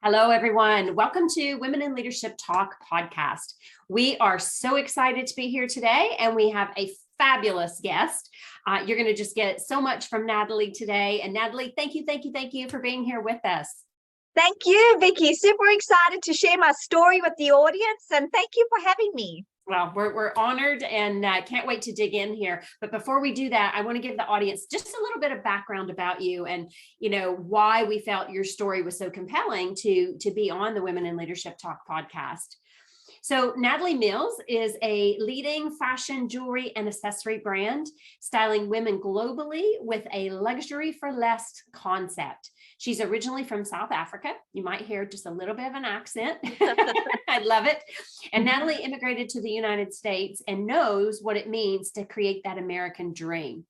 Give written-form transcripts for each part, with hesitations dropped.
Hello, everyone. Welcome to Women in Leadership Talk podcast. We are so excited to be here today, and we have a fabulous guest. You're going to just get so much from Natalie today. And Natalie, thank you for being here with us. Thank you, Vicky. Super excited to share my story with the audience, and thank you for having me. Well, we're honored and can't wait to dig in here. But before we do that, I want to give the audience just a little bit of background about you and, why we felt your story was so compelling to be on the Women in Leadership Talk podcast. So Natalie Mills is a leading fashion, jewelry, and accessory brand, styling women globally with a luxury for less concept. She's originally from South Africa. You might hear just a little bit of an accent. I love it. And Natalie immigrated to the United States and knows what it means to create that American dream.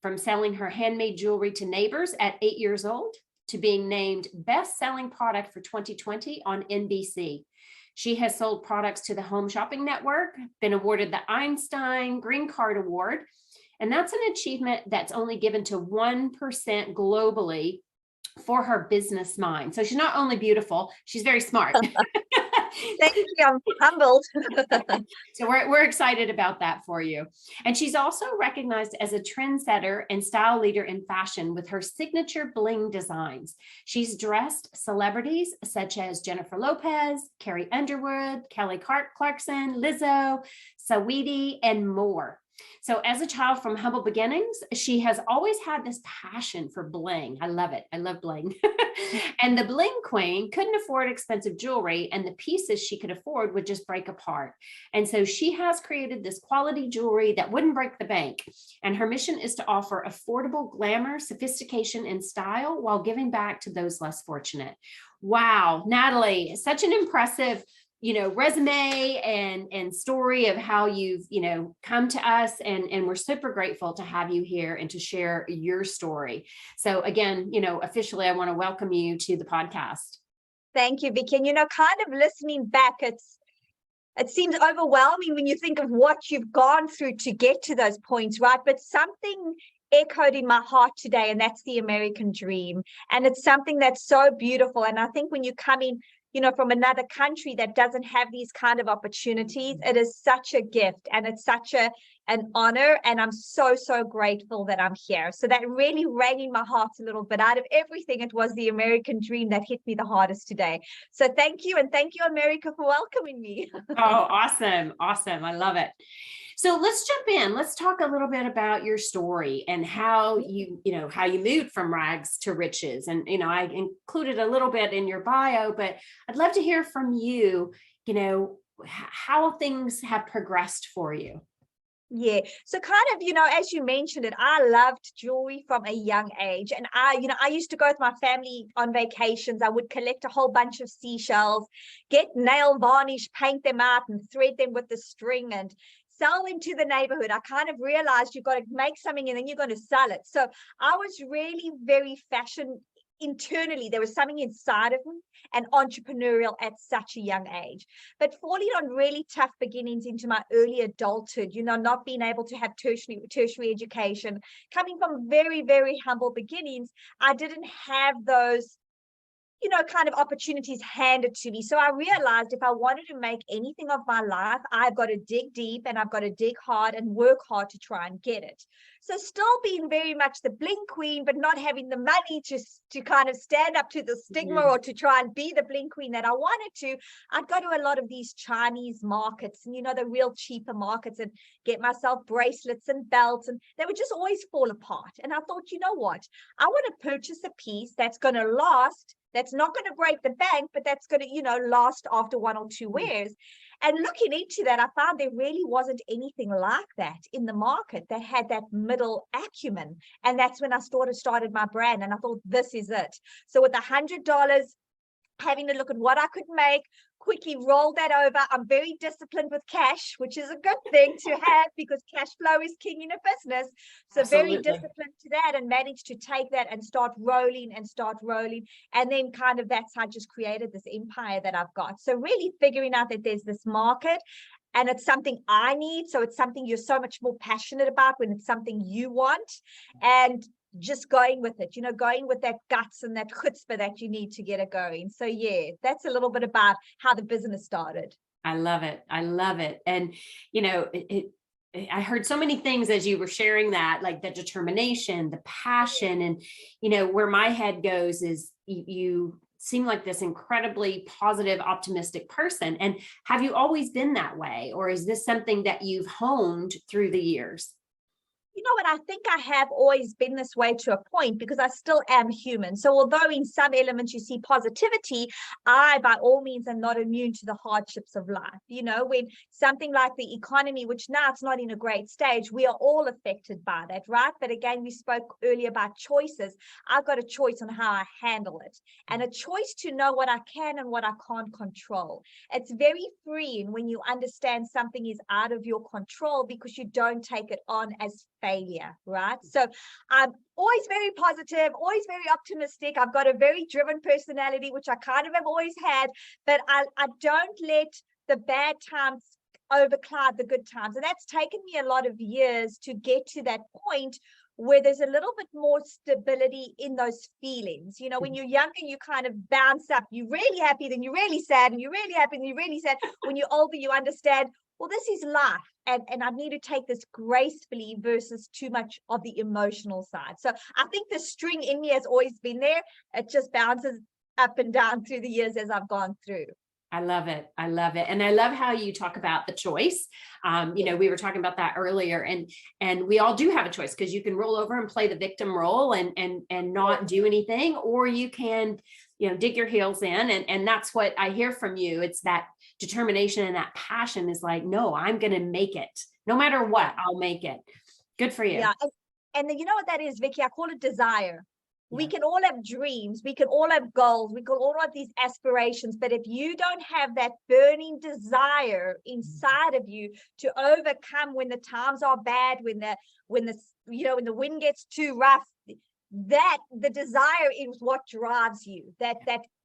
From selling her handmade jewelry to neighbors at 8 years old to being named best-selling product for 2020 on NBC. She has sold products to the Home Shopping Network, been awarded the Einstein Green Card Award, and that's an achievement that's only given to 1% globally for her business mind. So she's not only beautiful, she's very smart. Thank you. I'm humbled. So we're excited about that for you. And she's also recognized as a trendsetter and style leader in fashion with her signature bling designs. She's dressed celebrities such as Jennifer Lopez, Carrie Underwood, Clarkson, Lizzo, Saweetie, and more. So as a child from humble beginnings, she has always had this passion for bling. I love it. I love bling. And the Bling Queen couldn't afford expensive jewelry, and the pieces she could afford would just break apart. And so she has created this quality jewelry that wouldn't break the bank. And her mission is to offer affordable glamour, sophistication, and style while giving back to those less fortunate. Wow, Natalie, such an impressive resume and story of how you've, come to us. And we're super grateful to have you here and to share your story. So again, officially, I want to welcome you to the podcast. Thank you, Vicky. And, kind of listening back, it seems overwhelming when you think of what you've gone through to get to those points, right? But something echoed in my heart today, and that's the American dream. And it's something that's so beautiful. And I think when you come in, from another country that doesn't have these kind of opportunities, it is such a gift and it's such an honor. And I'm so grateful that I'm here. So that really rang in my heart a little bit. Out of everything, it was the American dream that hit me the hardest today. So thank you. And thank you, America, for welcoming me. Oh, awesome. I love it. So let's jump in. Let's talk a little bit about your story and how you moved from rags to riches. And, I included a little bit in your bio, but I'd love to hear from you, how things have progressed for you. Yeah. So kind of, as you mentioned it, I loved jewelry from a young age. And I used to go with my family on vacations. I would collect a whole bunch of seashells, get nail varnish, paint them out and thread them with the string and sell them to the neighborhood. I kind of realized you've got to make something and then you're going to sell it. So I was really very fashion internally. There was something inside of me and entrepreneurial at such a young age. But falling on really tough beginnings into my early adulthood, not being able to have tertiary education, coming from very, very humble beginnings, I didn't have those kind of opportunities handed to me. So I realized if I wanted to make anything of my life, I've got to dig deep and I've got to dig hard and work hard to try and get it. So still being very much the bling queen, but not having the money to kind of stand up to the stigma or to try and be the bling queen that I wanted to, I'd go to a lot of these Chinese markets and, the real cheaper markets and get myself bracelets and belts, and they would just always fall apart. And I thought, you know what? I want to purchase a piece that's going to last, that's not going to break the bank, but that's going to, last after one or two wears. And looking into that, I found there really wasn't anything like that in the market that had that middle acumen. And that's when I started my brand. And I thought, this is it. So with $100, having a look at what I could make, quickly roll that over. I'm very disciplined with cash, which is a good thing to have because cash flow is king in a business. So Absolutely. Very disciplined to that and managed to take that and start rolling. And then kind of that's how I just created this empire that I've got. So really figuring out that there's this market and it's something I need. So it's something you're so much more passionate about when it's something you want. And just going with it, going with that guts and that chutzpah that you need to get it going. So yeah, that's a little bit about how the business started. I love it. I love it. And, I heard so many things as you were sharing that, like the determination, the passion, and, where my head goes is you seem like this incredibly positive, optimistic person. And have you always been that way? Or is this something that you've honed through the years? You know what? I think I have always been this way to a point because I still am human. So although in some elements you see positivity, I, by all means, am not immune to the hardships of life. When something like the economy, which now it's not in a great stage, we are all affected by that, right? But again, we spoke earlier about choices. I've got a choice on how I handle it and a choice to know what I can and what I can't control. It's very freeing when you understand something is out of your control because you don't take it on as failure, right? So I'm always very positive, always very optimistic. I've got a very driven personality, which I kind of have always had, but I don't let the bad times overcloud the good times. And that's taken me a lot of years to get to that point where there's a little bit more stability in those feelings. When you're younger, you kind of bounce up. You're really happy, then you're really sad, and you're really happy, and you're really sad. When you're older, you understand, well, this is life, and I need to take this gracefully versus too much of the emotional side. So I think the string in me has always been there. It just bounces up and down through the years as I've gone through. I love it. I love it. And I love how you talk about the choice. We were talking about that earlier, and we all do have a choice because you can roll over and play the victim role and not do anything, or you can, dig your heels in. And that's what I hear from you. It's that determination and that passion is like, no, I'm going to make it no matter what. I'll make it. Good for you. Yeah. And then you know what that is, Vicky? I call it desire. We can all have dreams, we can all have goals, we can all have these aspirations, but if you don't have that burning desire inside of you to overcome when the times are bad, when the wind gets too rough, that the desire is what drives you. That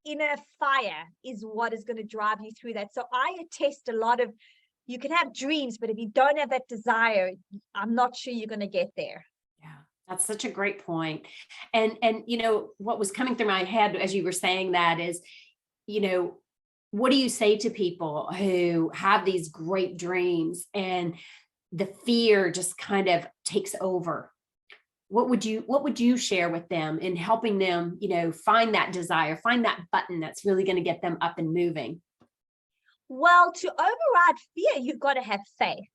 inner fire is what is going to drive you through that. So I attest a lot of, you can have dreams, but if you don't have that desire, I'm not sure you're going to get there. That's such a great point. And what was coming through my head as you were saying that is, what do you say to people who have these great dreams and the fear just kind of takes over? What would you share with them in helping them, find that desire, find that button that's really going to get them up and moving? Well, to override fear, you've got to have faith.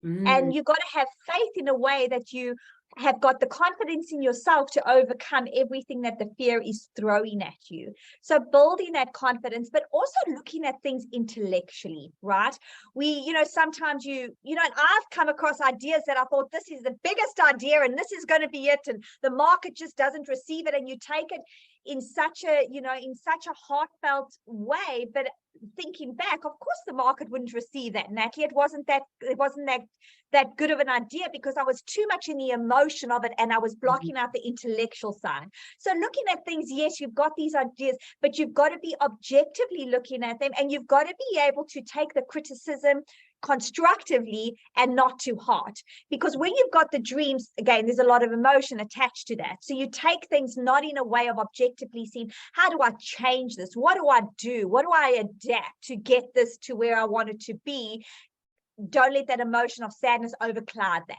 And you've got to have faith in a way that you have got the confidence in yourself to overcome everything that the fear is throwing at you. So building that confidence, but also looking at things intellectually, right? Sometimes and I've come across ideas that I thought this is the biggest idea and this is going to be it. And the market just doesn't receive it. And you take it in such a heartfelt way, but thinking back, of course the market wouldn't receive that, Natalie. It wasn't that good of an idea because I was too much in the emotion of it and I was blocking out the intellectual side. So looking at things, yes, you've got these ideas, but you've got to be objectively looking at them, and you've got to be able to take the criticism constructively and not too hard, because when you've got the dreams, again, there's a lot of emotion attached to that. So you take things not in a way of objectively seeing, how do I change this? What do I do? What do I adapt to get this to where I want it to be? Don't let that emotion of sadness overcloud that.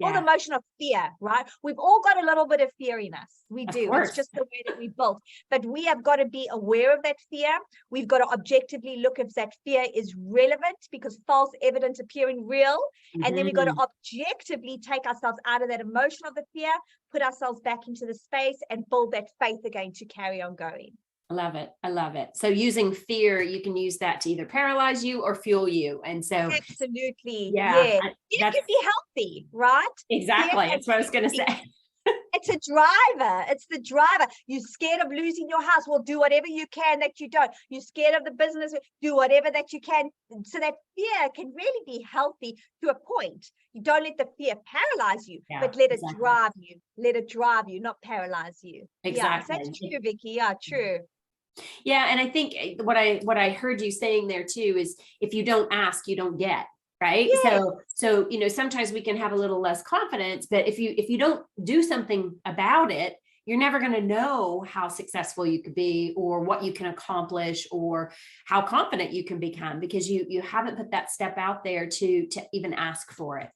Or the emotion of fear, right? We've all got a little bit of fear in us. We do. It's just the way that we built. But we have got to be aware of that fear. We've got to objectively look if that fear is relevant, because false evidence appearing real. And then we've got to objectively take ourselves out of that emotion of the fear, put ourselves back into the space and build that faith again to carry on going. I love it. I love it. So using fear, you can use that to either paralyze you or fuel you. And so absolutely. Yeah. It can be healthy, right? Exactly. That's what I was going to say. It's a driver. It's the driver. You're scared of losing your house. Well, do whatever you can that you don't. You're scared of the business. Do whatever that you can. So that fear can really be healthy to a point. You don't let the fear paralyze you, but let it drive you. Let it drive you, not paralyze you. Exactly. Yeah, that's true, Vicky. Yeah, true. Yeah. And I think what I heard you saying there too is, if you don't ask, you don't get. right? Yes. So sometimes we can have a little less confidence, but if you don't do something about it, you're never going to know how successful you could be, or what you can accomplish, or how confident you can become, because you haven't put that step out there to even ask for it.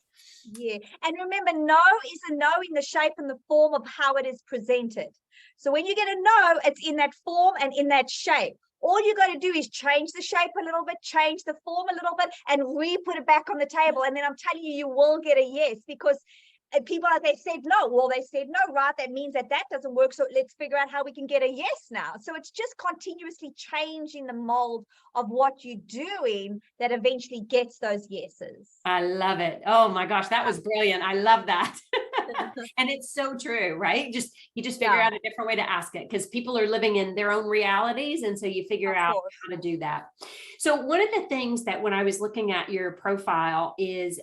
Yeah. And remember, no is a no in the shape and the form of how it is presented. So when you get a no, it's in that form and in that shape. All you got to do is change the shape a little bit, change the form a little bit, and re-put it back on the table. And then I'm telling you, you will get a yes, because people, they said no. Well, they said no, right? That means that doesn't work. So let's figure out how we can get a yes now. So it's just continuously changing the mold of what you're doing that eventually gets those yeses. I love it. Oh my gosh, that was brilliant. I love that. And it's so true, right? You just figure out a different way to ask it, because people are living in their own realities. And so you figure out how to do that. So one of the things that when I was looking at your profile is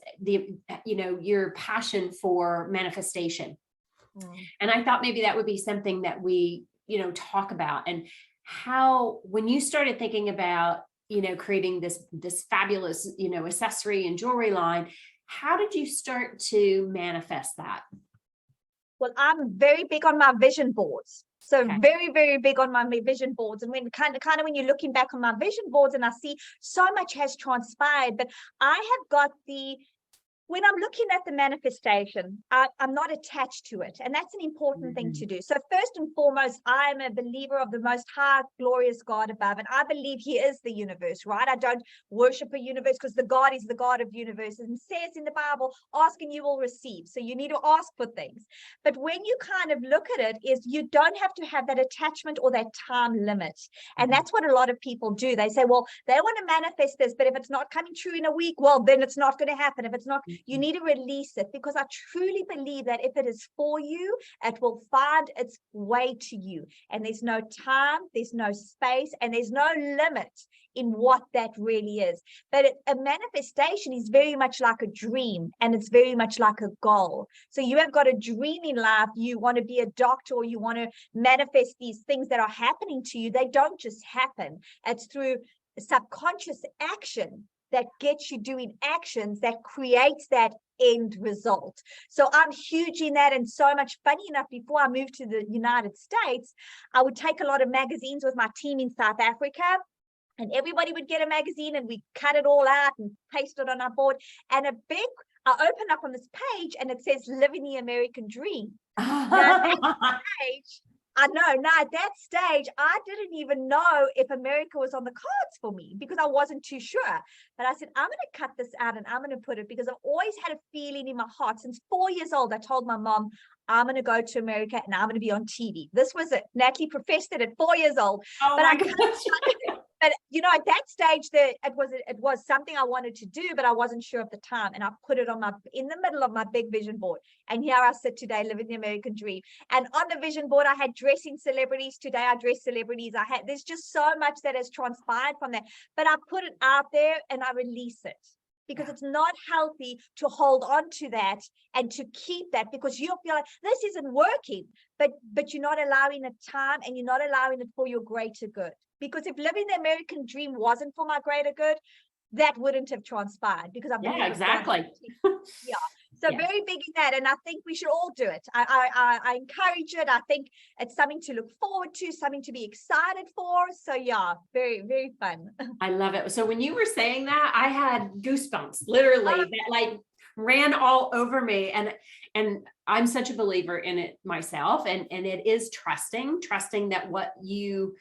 your passion for manifestation. And I thought maybe that would be something that we, talk about, and how, when you started thinking about, creating this fabulous, accessory and jewelry line, how did you start to manifest that? Well, I'm very big on my vision boards. So very, very big on my vision boards. And when kind of when you're looking back on my vision boards, and I see so much has transpired, but I have got when I'm looking at the manifestation, I'm not attached to it. And that's an important thing to do. So first and foremost, I'm a believer of the most high, glorious God above. And I believe he is the universe, right? I don't worship a universe, because the God is the God of universes, and says in the Bible, ask and you will receive. So you need to ask for things. But when you kind of look at it, is you don't have to have that attachment or that time limit. And that's what a lot of people do. They say, well, they want to manifest this, but if it's not coming true in a week, well, then it's not going to happen. If it's not, you need to release it, because I truly believe that if it is for you, it will find its way to you. And there's no time, there's no space, and there's no limit in what that really is. But a manifestation is very much like a dream, and it's very much like a goal. So you have got a dream in life. You want to be a doctor, or you want to manifest these things that are happening to you. They don't just happen. It's through subconscious action that gets you doing actions that creates that end result. So I'm huge in that. And so much, funny enough, before I moved to the United States, I would take a lot of magazines with my team in South Africa, and everybody would get a magazine, and we cut it all out and paste it on our board. And I open up on this page, and it says living the American dream. Now, that page, I know. Now, at that stage, I didn't even know if America was on the cards for me, because I wasn't too sure. But I said, I'm going to cut this out, and I'm going to put it, because I've always had a feeling in my heart. Since 4 years old, I told my mom, I'm going to go to America and I'm going to be on TV. This was it. Natalie professed it at 4 years old. Oh but my gosh. But at that stage, it was something I wanted to do, but I wasn't sure of the time. And I put it in the middle of my big vision board. And here I sit today, living the American dream. And on the vision board, I had dressing celebrities. Today, I dress celebrities. There's just so much that has transpired from that. But I put it out there and I release it, because it's not healthy to hold on to that and to keep that, because you'll feel like this isn't working, but you're not allowing it time, and you're not allowing it for your greater good. Because if living the American dream wasn't for my greater good, that wouldn't have transpired, because I believe exactly. Yeah. So very big in that. And I think we should all do it. I encourage it. I think it's something to look forward to, something to be excited for. So yeah, very, very fun. I love it. So when you were saying that, I had goosebumps, literally, that ran all over me. And I'm such a believer in it myself. And it is trusting that what you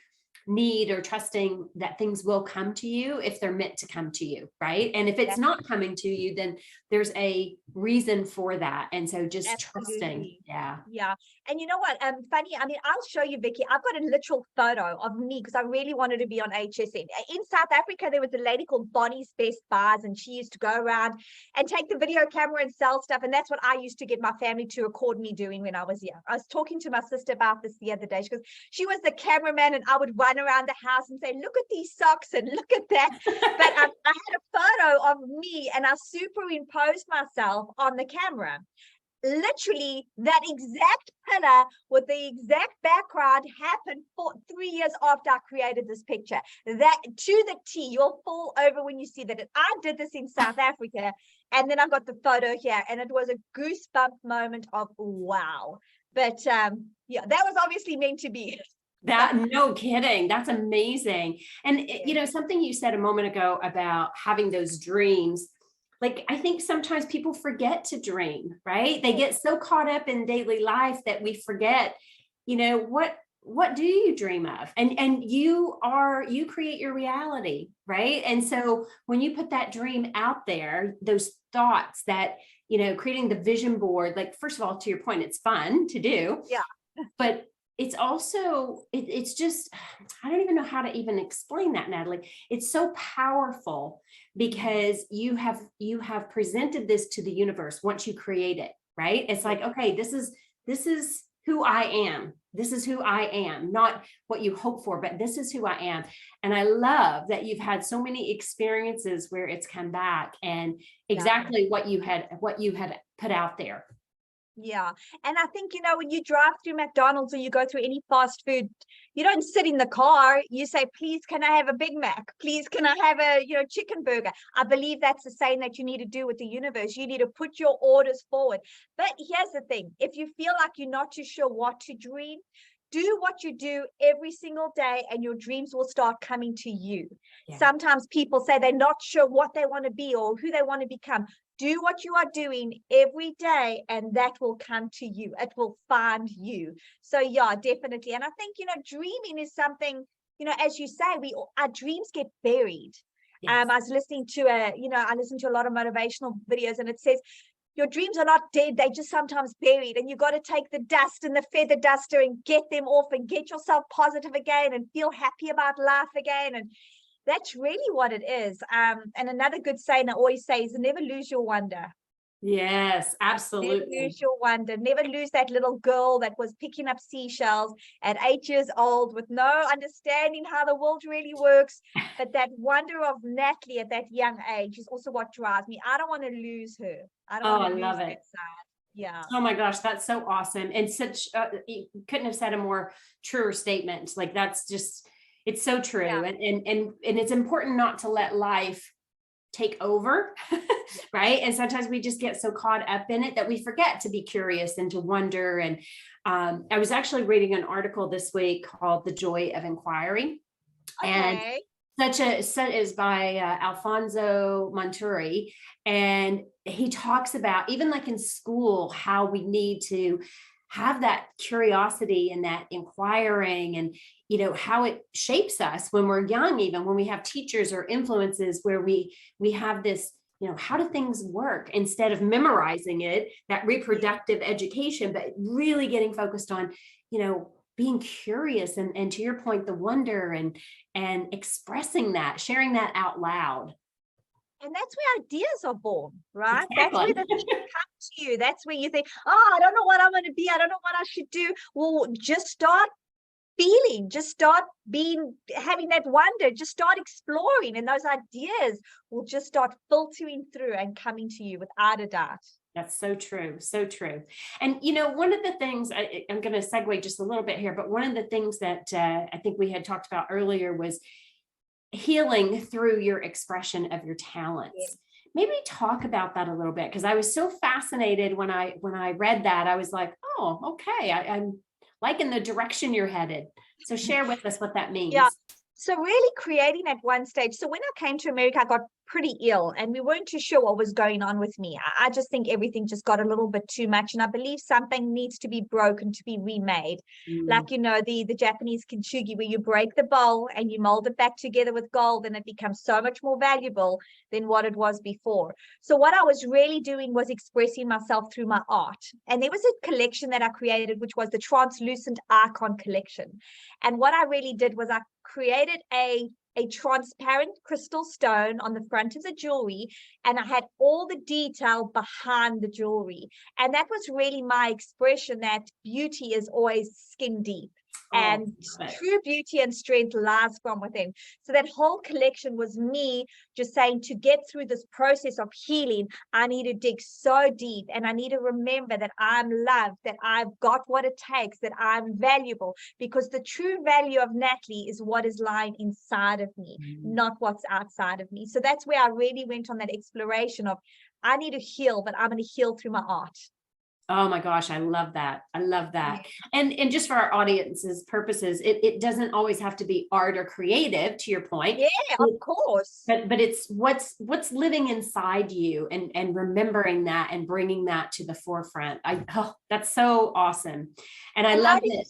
need, or trusting that things will come to you if they're meant to come to you, right? And if it's not coming to you, then there's a reason for that. And so just trusting. Yeah. And you know what, funny, I mean, I'll show you, Vicky. I've got a literal photo of me, because I really wanted to be on HSN. In South Africa, there was a lady called Bonnie's Best Buys, and she used to go around and take the video camera and sell stuff. And that's what I used to get my family to record me doing when I was young. I was talking to my sister about this the other day, because she was the cameraman, and I would run around the house and say, look at these socks and look at that. But I had a photo of me, and I superimposed myself on the camera. literally that exact pillar with the exact background happened 3 years after I created this picture. That to the T, you'll fall over when you see that. I did this in South Africa, and then I got the photo here, and it was a goosebump moment of wow. But yeah, that was obviously meant to be. That, no kidding. That's amazing. And you know, something you said a moment ago about having those dreams, like I think sometimes people forget to dream, right? They get so caught up in daily life that we forget, you know, what do you dream of? And you create your reality, right? And so when you put that dream out there, those thoughts that, you know, creating the vision board, like first of all, to your point, it's fun to do. Yeah. But it's also, it's just, I don't even know how to even explain that, Natalie. It's so powerful because you have presented this to the universe once you create it, right? It's like, okay, this is who I am. This is who I am, not what you hope for, but this is who I am. And I love that you've had so many experiences where it's come back and exactly what you had put out there. Yeah. And I think, you know, when you drive through McDonald's or you go through any fast food, you don't sit in the car. You say, please, can I have a Big Mac? Please, can I have a, you know, chicken burger? I believe that's the same that you need to do with the universe. You need to put your orders forward. But here's the thing. If you feel like you're not too sure what to dream, do what you do every single day and your dreams will start coming to you. Yeah. Sometimes people say they're not sure what they want to be or who they want to become. Do what you are doing every day and that will come to you. It will find you. So yeah, definitely. And I think, you know, dreaming is something, you know, as you say, our dreams get buried. Yes. I was listening to I listen to a lot of motivational videos and it says, your dreams are not dead, they just sometimes buried, and you got to take the dust and the feather duster and get them off and get yourself positive again and feel happy about life again. And that's really what it is. And another good saying I always say is never lose your wonder. Yes, absolutely. Never lose your wonder. Never lose that little girl that was picking up seashells at 8 years old with no understanding how the world really works. But that wonder of Natalie at that young age is also what drives me. I don't want to lose her. I don't want to lose that side. Yeah. Oh my gosh, that's so awesome. And such, you couldn't have said a more truer statement. Like that's just, it's so true. Yeah. And it's important not to let life take over, right? And sometimes we just get so caught up in it that we forget to be curious and to wonder. And I was actually reading an article this week called The Joy of Inquiry. Okay. And such is by Alfonso Monturi. And he talks about, even like in school, how we need to have that curiosity and that inquiring and, you know, how it shapes us when we're young, even when we have teachers or influences where we have this, you know, how do things work instead of memorizing it, that reproductive education, but really getting focused on, you know, being curious and to your point, the wonder and expressing that, sharing that out loud. And that's where ideas are born, right? Exactly. That's where the things come to you. That's where you think, oh, I don't know what I'm going to be. I don't know what I should do. Well, just start feeling, just start having that wonder, just start exploring. And those ideas will just start filtering through and coming to you without a doubt. That's so true. So true. And, you know, one of the things I'm going to segue just a little bit here, but one of the things that I think we had talked about earlier was healing through your expression of your talents. Yeah. Maybe talk about that a little bit, because I was so fascinated when I read that. I was like, oh, okay, I'm liking the direction you're headed. So share with us what that means. Yeah. So really creating at one stage. So when I came to America, I got pretty ill and we weren't too sure what was going on with me. I just think everything just got a little bit too much. And I believe something needs to be broken to be remade. Like, you know, the Japanese kintsugi, where you break the bowl and you mold it back together with gold, and it becomes so much more valuable than what it was before. So what I was really doing was expressing myself through my art. And there was a collection that I created, which was the Translucent Icon Collection. And what I really did was I created a transparent crystal stone on the front of the jewelry, and I had all the detail behind the jewelry. And that was really my expression that beauty is always skin deep. And love it. true beauty and strength lies from within. So that whole collection was me just saying, to get through this process of healing, I need to dig so deep, and I need to remember that I'm loved, that I've got what it takes, that I'm valuable, because the true value of Natalie is what is lying inside of me, not what's outside of me. So that's where I really went on that exploration of, I need to heal, but I'm going to heal through my art. Oh my gosh, I love that. I love that. And just for our audience's purposes, it doesn't always have to be art or creative, to your point. Yeah, of course. But it's what's living inside you, and remembering that and bringing that to the forefront. That's so awesome. And I love it.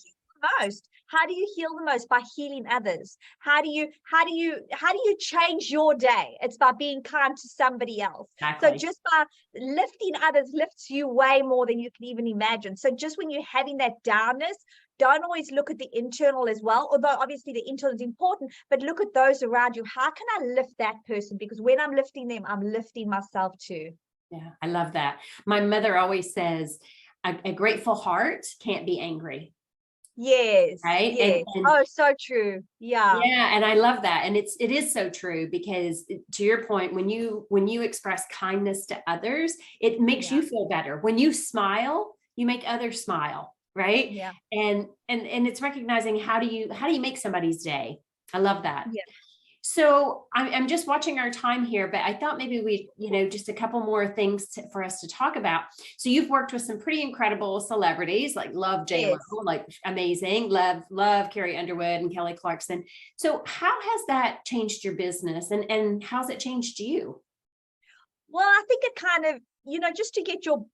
Most, how do you heal the most? By healing others. How do you change your day? It's by being kind to somebody else. Exactly. So just by lifting others lifts you way more than you can even imagine. So just when you're having that downness, don't always look at the internal as well, although obviously the internal is important, but look at those around you. How can I lift that person? Because when I'm lifting them, I'm lifting myself too. Yeah, I love that. My mother always says, a grateful heart can't be angry. Yes. Right. Yes. And oh, so true. Yeah. Yeah. And I love that. And it is so true, because to your point, when you express kindness to others, it makes you feel better. When you smile, you make others smile. Right. Yeah. And it's recognizing, how do you make somebody's day? I love that. Yeah. So I'm just watching our time here, but I thought maybe we, just a couple more things for us to talk about. So you've worked with some pretty incredible celebrities, like love J-Lo, like amazing, love Carrie Underwood and Kelly Clarkson. So how has that changed your business, and how's it changed you? Well, I think it kind of, just to get your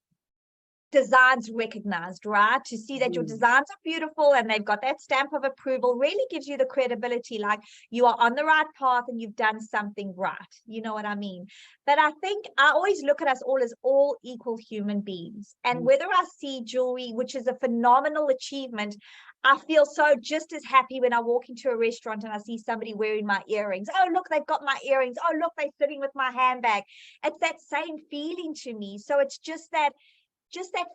designs recognized, right? To see that your designs are beautiful and they've got that stamp of approval really gives you the credibility, like you are on the right path and you've done something right. You know what I mean? But I think I always look at us all as all equal human beings. And whether I see jewelry, which is a phenomenal achievement, I feel so just as happy when I walk into a restaurant and I see somebody wearing my earrings. Oh, look, they've got my earrings. Oh, look, they're sitting with my handbag. It's that same feeling to me. So it's just that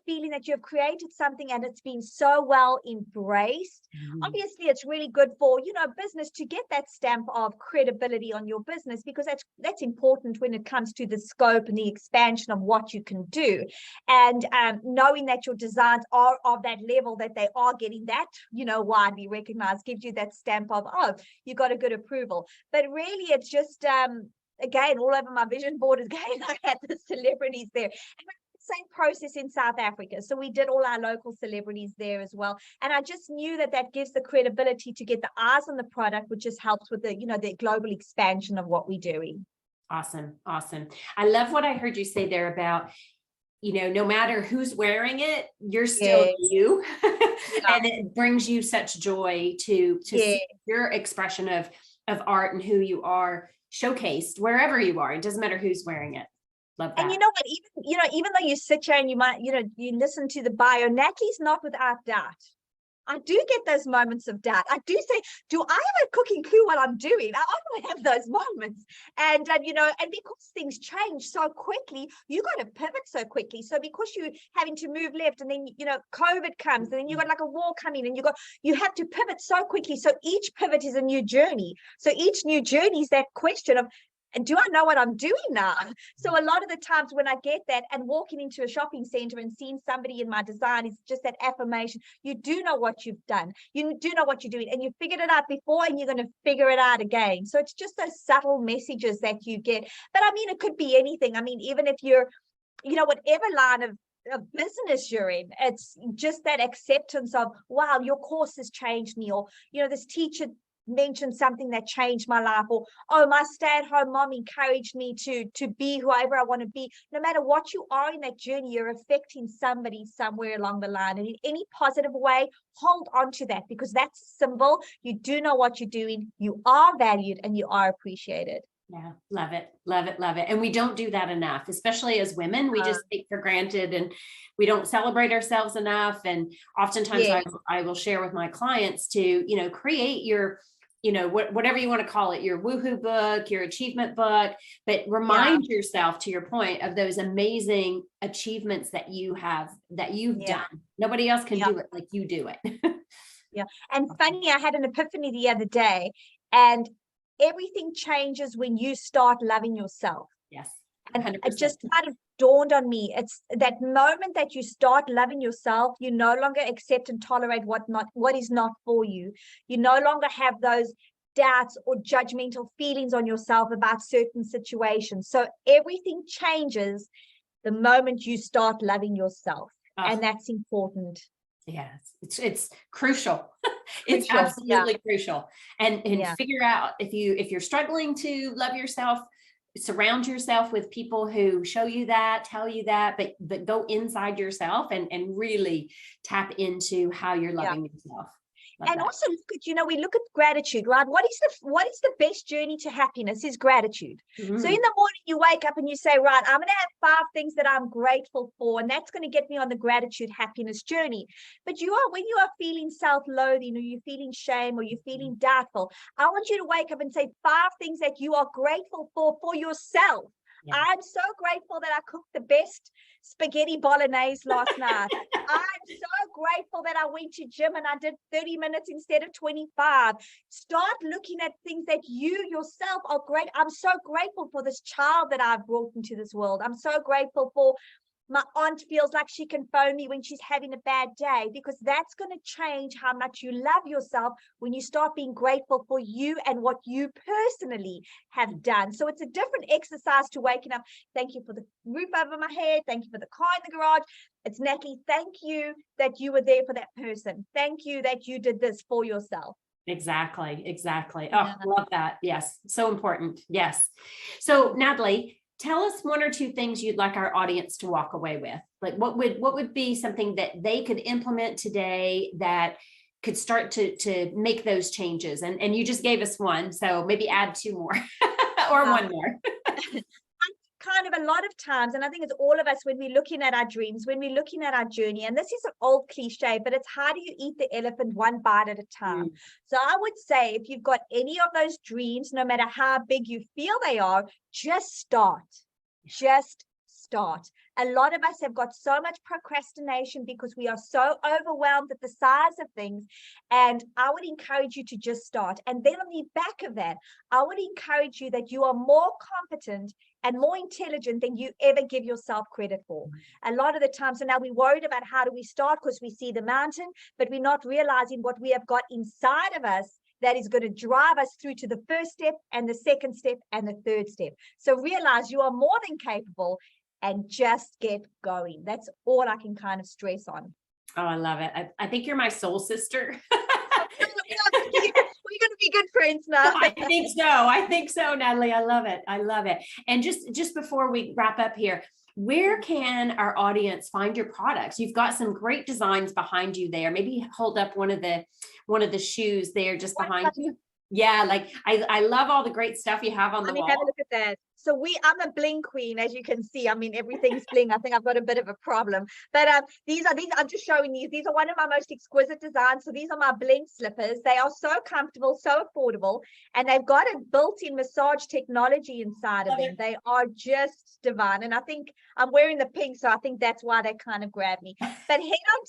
feeling that you've created something and it's been so well embraced. Obviously, it's really good for, business to get that stamp of credibility on your business, because that's important when it comes to the scope and the expansion of what you can do. And knowing that your designs are of that level, that they are getting that, widely recognized, gives you that stamp of, oh, you got a good approval. But really, it's just, again, all over my vision board, again, I had the celebrities there. And same process in South Africa. So we did all our local celebrities there as well. And I just knew that gives the credibility to get the eyes on the product, which just helps with the, the global expansion of what we're doing. Awesome. Awesome. I love what I heard you say there about, no matter who's wearing it, you're still you. And it brings you such joy to see your expression of art and who you are showcased wherever you are. It doesn't matter who's wearing it. Love that. And you know what, even though you sit here and you might, you listen to the bio, Natalie's not without doubt. I do get those moments of doubt. I do say, do I have a cooking clue what I'm doing? I often have those moments. And, and because things change so quickly, you got to pivot so quickly. So because you're having to move left, and then, COVID comes, and then you got like a war coming, and you have to pivot so quickly. So each pivot is a new journey. So each new journey is that question of, and do I know what I'm doing now? So a lot of the times when I get that, and walking into a shopping center and seeing somebody in my design, is just that affirmation. You do know what you've done. You do know what you're doing, and you figured it out before, and you're going to figure it out again. So it's just those subtle messages that you get. But I mean, it could be anything. I mean, even if you're, whatever line of business you're in, it's just that acceptance of, wow, your course has changed me, or, this teacher mentioned something that changed my life, or, oh, my stay-at-home mom encouraged me to be whoever I want to be. No matter what you are in that journey, you're affecting somebody somewhere along the line, and in any positive way, hold on to that, because that's a symbol. You do know what you're doing, you are valued, and you are appreciated. Yeah, love it, love it, love it. And we don't do that enough, especially as women. We just take for granted, and we don't celebrate ourselves enough. And oftentimes I will share with my clients to, create your, whatever you want to call it, your woohoo book, your achievement book, but remind yourself, to your point, of those amazing achievements that you've done. Nobody else can do it like you do it. Yeah. And funny, I had an epiphany the other day, and everything changes when you start loving yourself. Yes. And 100%. it just kind of dawned on me. It's that moment that you start loving yourself, you no longer accept and tolerate what is not for you. You no longer have those doubts or judgmental feelings on yourself about certain situations. So everything changes the moment you start loving yourself. And that's important. Yes, it's crucial. It's Crucial, absolutely crucial. And Yeah. figure out if you're struggling to love yourself, surround yourself with people who show you that, tell you that, but go inside yourself and really tap into how you're loving yourself. And also look at, we look at gratitude, right? What is the best journey to happiness is gratitude. So in the morning you wake up and you say, right, I'm going to have 5 things that I'm grateful for, and that's going to get me on the gratitude happiness journey. But when you are feeling self-loathing, or you're feeling shame, or you're feeling doubtful, I want you to wake up and say 5 things that you are grateful for yourself. Yeah. I'm so grateful that I cooked the best spaghetti bolognese last night. I'm so grateful that I went to gym and I did 30 minutes instead of 25. Start looking at things that you yourself are great. I'm so grateful for this child that I've brought into this world. I'm so grateful for my aunt feels like she can phone me when she's having a bad day, because that's going to change how much you love yourself when you start being grateful for you and what you personally have done. So it's a different exercise to waking up. Thank you for the roof over my head. Thank you for the car in the garage. It's Natalie. Thank you that you were there for that person. Thank you that you did this for yourself. Exactly. Oh, love that. Yes. So important. Yes. So Natalie, tell us 1 or 2 things you'd like our audience to walk away with. Like what would be something that they could implement today that could start to make those changes? And you just gave us 1, so maybe add 2 more or 1 more. Kind of a lot of times, and I think it's all of us, when we're looking at our dreams, when we're looking at our journey, and this is an old cliche, but it's how do you eat the elephant 1 bite at a time? So I would say, if you've got any of those dreams, no matter how big you feel they are, just start. A lot of us have got so much procrastination because we are so overwhelmed at the size of things. And I would encourage you to just start. And then on the back of that, I would encourage you that you are more competent and more intelligent than you ever give yourself credit for. A lot of the time, so now we're worried about how do we start because we see the mountain, but we're not realizing what we have got inside of us that is going to drive us through to the first step and the second step and the third step. So realize you are more than capable and just get going. That's all I can kind of stress on. Oh, I love it. I think you're my soul sister. We're going to be good friends now. I think so, Natalie. I love it. And just before we wrap up here, where can our audience find your products? You've got some great designs behind you there. Maybe hold up one of the shoes there just behind you. Yeah, like I love all the great stuff you have on the wall. Have a look at that. So I'm a bling queen, as you can see. I mean, everything's bling. I think I've got a bit of a problem. But these I'm just showing these. These are one of my most exquisite designs. So these are my bling slippers. They are so comfortable, so affordable, and they've got a built-in massage technology inside of them. They are just divine. And I think I'm wearing the pink, so I think that's why they kind of grabbed me. But head on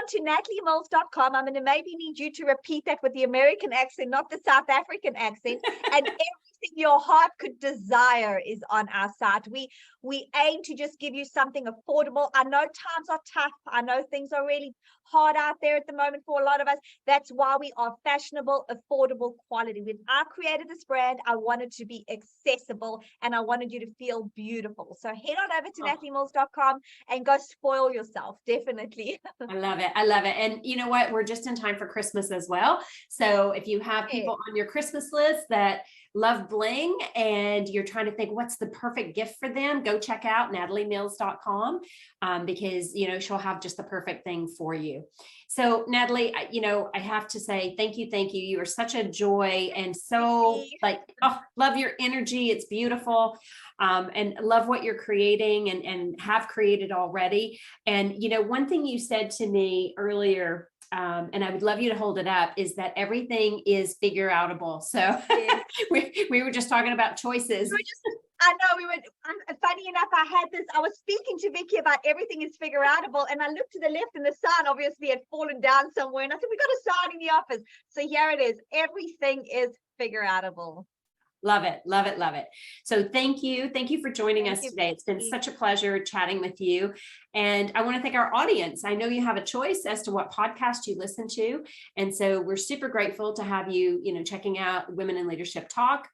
to nataliemills.com. I'm going to maybe need you to repeat that with the American accent, not the South African accent. And everything your heart could desire is on our site. We aim to just give you something affordable. I know times are tough. I know things are really hard out there at the moment for a lot of us. That's why we are fashionable, affordable quality. When I created this brand, I wanted to be accessible and I wanted you to feel beautiful. So head on over to nataliemills.com and go spoil yourself. Definitely. I love it. And you know what? We're just in time for Christmas as well. So if you have people on your Christmas list that love bling and you're trying to think what's the perfect gift for them, go check out nataliemills.com because she'll have just the perfect thing for you. So Natalie, I have to say thank you. You are such a joy, and so love your energy. It's beautiful. And love what you're creating and have created already. And one thing you said to me earlier, and I would love you to hold it up, is that everything is figure outable. So we were just talking about choices. I know we were, funny enough, I was speaking to Vicky about everything is figure outable, and I looked to the left and the sign obviously had fallen down somewhere, and I said, we got a sign in the office. So here it is. Everything is figure outable. Love it, love it, love it. So thank you. Thank you for joining us today. It's been such a pleasure chatting with you. And I want to thank our audience. I know you have a choice as to what podcast you listen to. And so we're super grateful to have you, checking out Women in Leadership Talk.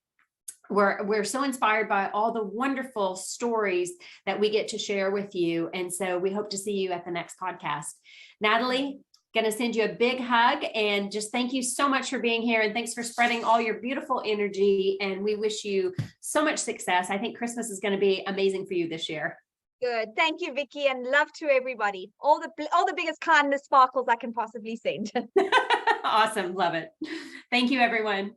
We're so inspired by all the wonderful stories that we get to share with you. And so we hope to see you at the next podcast. Natalie, going to send you a big hug and just thank you so much for being here. And thanks for spreading all your beautiful energy. And we wish you so much success. I think Christmas is going to be amazing for you this year. Good. Thank you, Vicky, and love to everybody. All the biggest kindness sparkles I can possibly send. Awesome. Love it. Thank you, everyone.